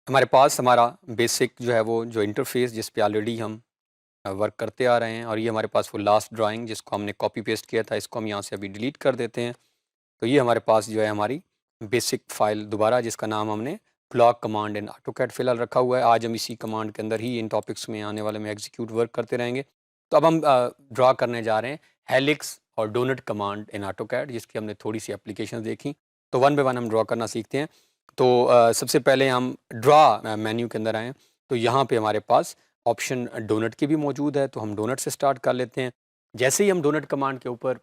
हमारे पास हमारा बेसिक जो है वो जो इंटरफेस जिस पे ऑलरेडी हम वर्क करते आ रहे हैं, और ये हमारे पास वो लास्ट ड्राइंग जिसको हमने कॉपी पेस्ट किया था, इसको हम यहाँ से अभी डिलीट कर देते हैं। तो ये हमारे पास जो है हमारी बेसिक फाइल दोबारा, जिसका नाम हमने ब्लॉक कमांड इन ऑटोकैड फिलहाल रखा हुआ है। आज हम इसी कमांड के अंदर ही इन टॉपिक्स में आने वाले में एग्जीक्यूट वर्क करते रहेंगे। तो अब हम ड्रा करने जा रहे हैं हेलिक्स और डोनट कमांड इन ऑटोकैड, जिसकी हमने थोड़ी सी एप्लीकेशन देखी। तो वन बाय वन हम ड्रा करना सीखते हैं। तो सबसे पहले हम ड्रा मेन्यू के अंदर आएँ। तो यहाँ पे हमारे पास ऑप्शन डोनट की भी मौजूद है, तो हम डोनट से स्टार्ट कर लेते हैं। जैसे ही हम डोनट कमांड के ऊपर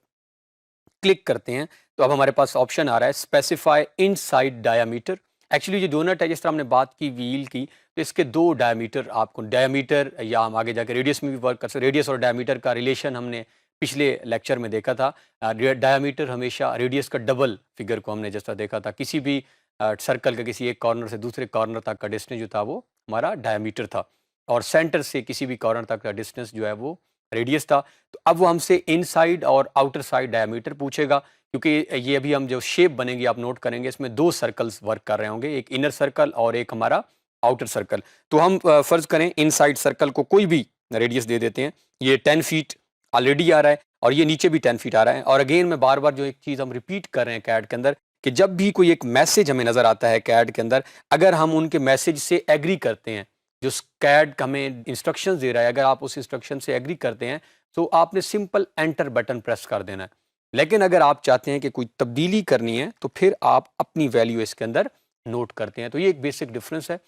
क्लिक करते हैं तो अब हमारे पास ऑप्शन आ रहा है स्पेसिफाई इनसाइड डायामीटर। एक्चुअली जो डोनट है, जिस तरह हमने बात की व्हील की, तो इसके दो डायामीटर, आपको डायामीटर या हम आगे जाकर रेडियस में भी वर्क कर सकते। रेडियस और डायामीटर का रिलेशन हमने पिछले लेक्चर में देखा था। डायामीटर हमेशा रेडियस का डबल फिगर को हमने जैसा देखा था। किसी भी सर्कल का किसी एक कॉर्नर से दूसरे कॉर्नर तक का डिस्टेंस जो था वो हमारा डायामीटर था, और सेंटर से किसी भी कॉर्नर तक का डिस्टेंस जो है वो रेडियस था। तो अब वो हमसे इनसाइड और आउटर साइड डायमीटर पूछेगा, क्योंकि ये अभी हम जो शेप बनेगी आप नोट करेंगे, इसमें दो सर्कल्स वर्क कर रहे होंगे, एक इनर सर्कल और एक हमारा आउटर सर्कल। तो हम फर्ज करें इनसाइड सर्कल को कोई भी रेडियस दे देते हैं। ये 10 फीट ऑलरेडी आ रहा है, और ये नीचे भी 10 फीट आ रहा है। और अगेन मैं बार बार जो एक चीज़ हम रिपीट कर रहे हैं कैड के अंदर, कि जब भी कोई एक मैसेज हमें नज़र आता है कैड के अंदर, अगर हम उनके मैसेज से एग्री करते हैं, जो कैड हमें इंस्ट्रक्शंस दे रहा है, अगर आप उस इंस्ट्रक्शन से एग्री करते हैं, तो आपने सिंपल एंटर बटन प्रेस कर देना है। लेकिन अगर आप चाहते हैं कि कोई तब्दीली करनी है, तो फिर आप अपनी वैल्यू इसके अंदर नोट करते हैं। तो ये एक बेसिक डिफरेंस है।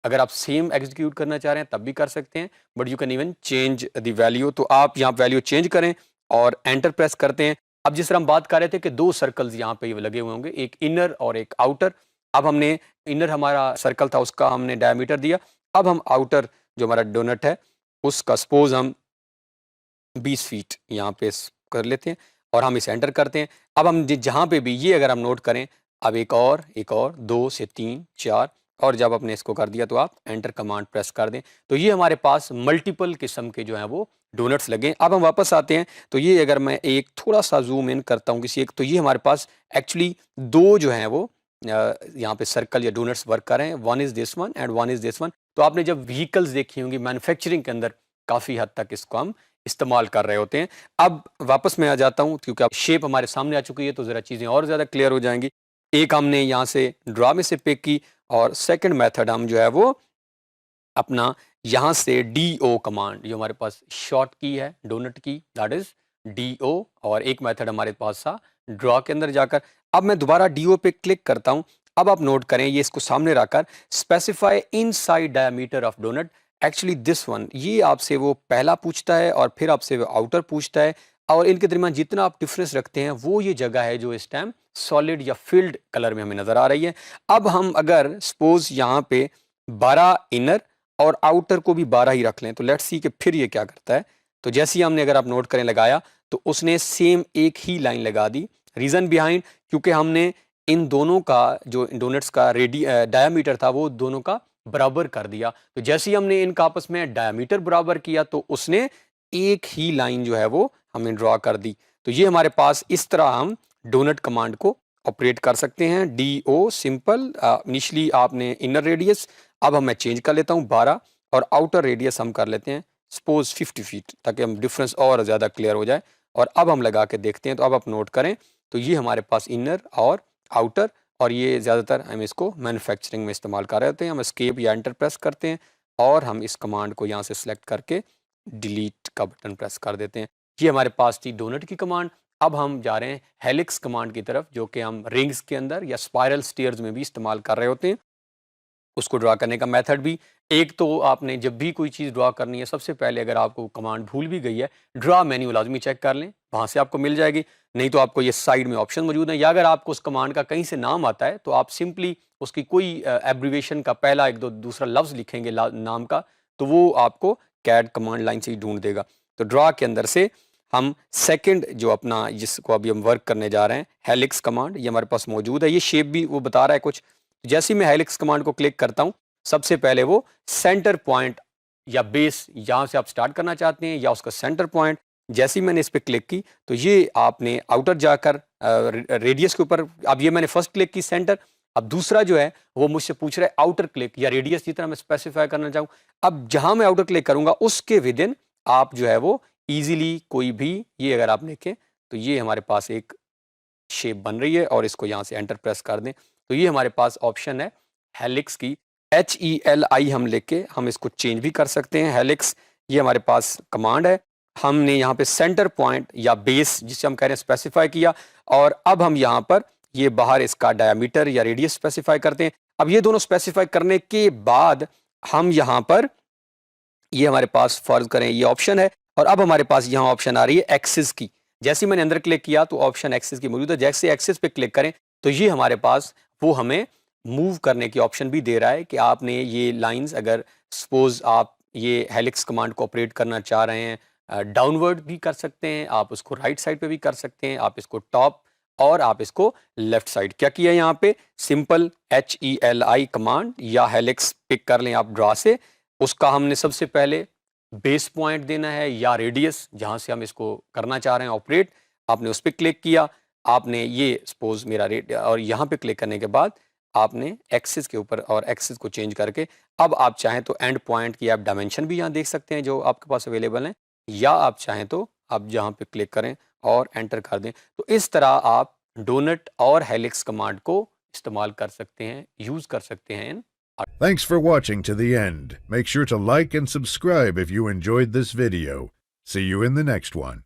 अगर आप सेम एग्जीक्यूट करना चाह रहे हैं तब भी कर सकते हैं, but you can even change the value. तो आप यहाँ वैल्यू चेंज करें और एंटर प्रेस करते हैं। अब जिस तरह हम बात कर रहे थे कि दो सर्कल्स यहाँ पे लगे हुए होंगे, एक इनर और एक आउटर। अब हमने इनर हमारा सर्कल था, उसका हमने डायमीटर दिया। अब हम आउटर जो हमारा डोनट है, उसका सपोज हम 20 फीट यहाँ पे कर लेते हैं, और हम इसे एंटर करते हैं। अब हम जहाँ पे भी ये अगर हम नोट करें, अब एक और 2 से 3 4, और जब आपने इसको कर दिया तो आप एंटर कमांड प्रेस कर दें। तो ये हमारे पास मल्टीपल किस्म के जो हैं वो डोनट्स लगे। अब हम वापस आते हैं। तो ये अगर मैं एक थोड़ा सा जूम इन करता हूँ किसी एक, तो ये हमारे पास एक्चुअली दो जो हैं वो यहाँ पे सर्कल या डोनट्स वर्क कर रहे हैं। One is this one and one is this one. तो आपने जब व्हीकल्स देखी होंगी मैन्युफैक्चरिंग के अंदर, काफ़ी हद तक इसको हम इस्तेमाल कर रहे होते हैं। अब वापस मैं आ जाता हूँ, क्योंकि अब शेप हमारे सामने आ चुकी है, तो ज़रा चीज़ें और ज़्यादा क्लियर हो जाएंगी। एक हमने यहाँ से ड्रा में से पिक की, और सेकंड मेथड हम जो है वो अपना यहाँ से DO कमांड, जो हमारे पास शॉर्ट की है डोनट की, दैट इज DO। और एक मेथड हमारे पास था ड्रा के अंदर जाकर। अब मैं दोबारा DO पे क्लिक करता हूँ। अब आप नोट करें, ये इसको सामने रखकर specify inside diameter of donut. Actually this one, ये आपसे वो पहला पूछता है और फिर आपसे वो आउटर पूछता है, और इनके दरमियान जितना आप डिफरेंस रखते हैं वो ये जगह है जो इस टाइम सॉलिड या फील्ड कलर में हमें नजर आ रही है। अब हम अगर सपोज यहाँ पे 12 इनर और आउटर को भी 12 ही रख लें, तो लेट्स सी कि फिर ये क्या करता है। तो जैसे ही हमने, अगर आप नोट करें, लगाया, तो उसने सेम एक ही लाइन लगा दी। रीजन बिहाइंड, क्योंकि हमने इन दोनों का जो डोनट्स का डायामीटर था वो दोनों का बराबर कर दिया। तो जैसे ही हमने इनका आपस में डायामीटर बराबर किया, तो उसने एक ही लाइन जो है वो हमें ड्रॉ कर दी। तो ये हमारे पास इस तरह हम डोनट कमांड को ऑपरेट कर सकते हैं। DO सिंपल, इनिशियली आपने इनर रेडियस, अब हम मैं चेंज कर लेता हूँ 12, और आउटर रेडियस हम कर लेते हैं सपोज 50 फीट, ताकि हम डिफरेंस और ज़्यादा क्लियर हो जाए। और अब हम लगा के देखते हैं। तो अब आप नोट करें, तो ये हमारे पास इनर और आउटर, और ये ज़्यादातर हम इसको मैन्युफैक्चरिंग में इस्तेमाल कर रहे होते हैं। हम एस्केप या एंटर प्रेस करते हैं, और हम इस कमांड को यहाँ से सिलेक्ट करके डिलीट का बटन प्रेस कर देते हैं। ये हमारे पास थी डोनट की कमांड। अब हम जा रहे हैं हेलिक्स कमांड की तरफ, जो कि हम रिंग्स के अंदर या स्पाइरल स्टेयर्स में भी इस्तेमाल कर रहे होते हैं। उसको ड्रा करने का मेथड भी, एक तो आपने जब भी कोई चीज़ ड्रा करनी है, सबसे पहले अगर आपको कमांड भूल भी गई है, ड्रा मेन्यू लाजमी चेक कर लें, वहाँ से आपको मिल जाएगी। नहीं तो आपको ये साइड में ऑप्शन मौजूद है, या अगर आपको उस कमांड का कहीं से नाम आता है, तो आप सिंपली उसकी कोई एब्रीवेशन का पहला एक दो दूसरा लफ्ज़ लिखेंगे नाम का, तो वो आपको कैड कमांड लाइन से ही ढूंढ देगा। तो ड्रा के अंदर से हम सेकंड जो अपना, जिसको अभी हम वर्क करने जा रहे हैं, हेलिक्स कमांड, ये हमारे पास मौजूद है। ये शेप भी वो बता रहा है कुछ। जैसे ही मैं हेलिक्स कमांड को क्लिक करता हूं, सबसे पहले वो सेंटर पॉइंट या बेस, यहां से आप स्टार्ट करना चाहते हैं या उसका सेंटर पॉइंट, जैसे ही मैंने इस पर क्लिक की, तो ये आपने आउटर जाकर रेडियस के ऊपर, अब ये मैंने फर्स्ट क्लिक की सेंटर, अब दूसरा जो है वो मुझसे पूछ रहा है आउटर क्लिक या रेडियस जितना मैं स्पेसिफाई करना चाहूँ। अब जहां मैं आउटर क्लिक करूंगा उसके विद इन आप जो है वो इजीली कोई भी, ये अगर आप देखें तो ये हमारे पास एक शेप बन रही है और इसको यहाँ से एंटर प्रेस कर दें तो ये हमारे पास ऑप्शन है हेलिक्स की। HELI हम लेके हम इसको चेंज भी कर सकते हैं हेलिक्स, ये हमारे पास कमांड है। हमने यहाँ पे सेंटर पॉइंट या बेस जिसे हम कह रहे हैं स्पेसिफाई किया और अब हम यहाँ पर ये बाहर इसका डायमीटर या रेडियस स्पेसिफाई करते हैं। अब ये दोनों स्पेसिफाई करने के बाद हम यहाँ पर ये हमारे पास फर्ज करें ये ऑप्शन है और अब हमारे पास यहाँ ऑप्शन आ रही है एक्सिस की। जैसे ही मैंने अंदर क्लिक किया तो ऑप्शन एक्सिस की मौजूद है, जैसे एक्सिस पे क्लिक करें तो ये हमारे पास वो हमें मूव करने की ऑप्शन भी दे रहा है कि आपने ये लाइंस अगर सपोज आप ये हेलिक्स कमांड को ऑपरेट करना चाह रहे हैं डाउनवर्ड भी कर सकते हैं, आप उसको राइट साइड पे भी कर सकते हैं, आप इसको टॉप और आप इसको लेफ्ट साइड। क्या किया यहाँ पे सिंपल HELI कमांड या हेलिक्स पिक कर लें आप ड्रा से, उसका हमने सबसे पहले बेस पॉइंट देना है या रेडियस जहां से हम इसको करना चाह रहे हैं ऑपरेट, आपने उस पर क्लिक किया, आपने ये सपोज मेरा रेट और यहाँ पे क्लिक करने के बाद आपने एक्सिस के ऊपर और एक्सिस को चेंज करके अब आप चाहें तो एंड पॉइंट की आप डायमेंशन भी यहाँ देख सकते हैं जो आपके पास अवेलेबल हैं, या आप चाहें तो आप जहाँ पे क्लिक करें और एंटर कर दें। तो इस तरह आप डोनट और हेलिक्स कमांड को इस्तेमाल कर सकते हैं, यूज कर सकते हैं। Thanks for watching to the end. Make sure to like and subscribe if you enjoyed this video. See you in the next one.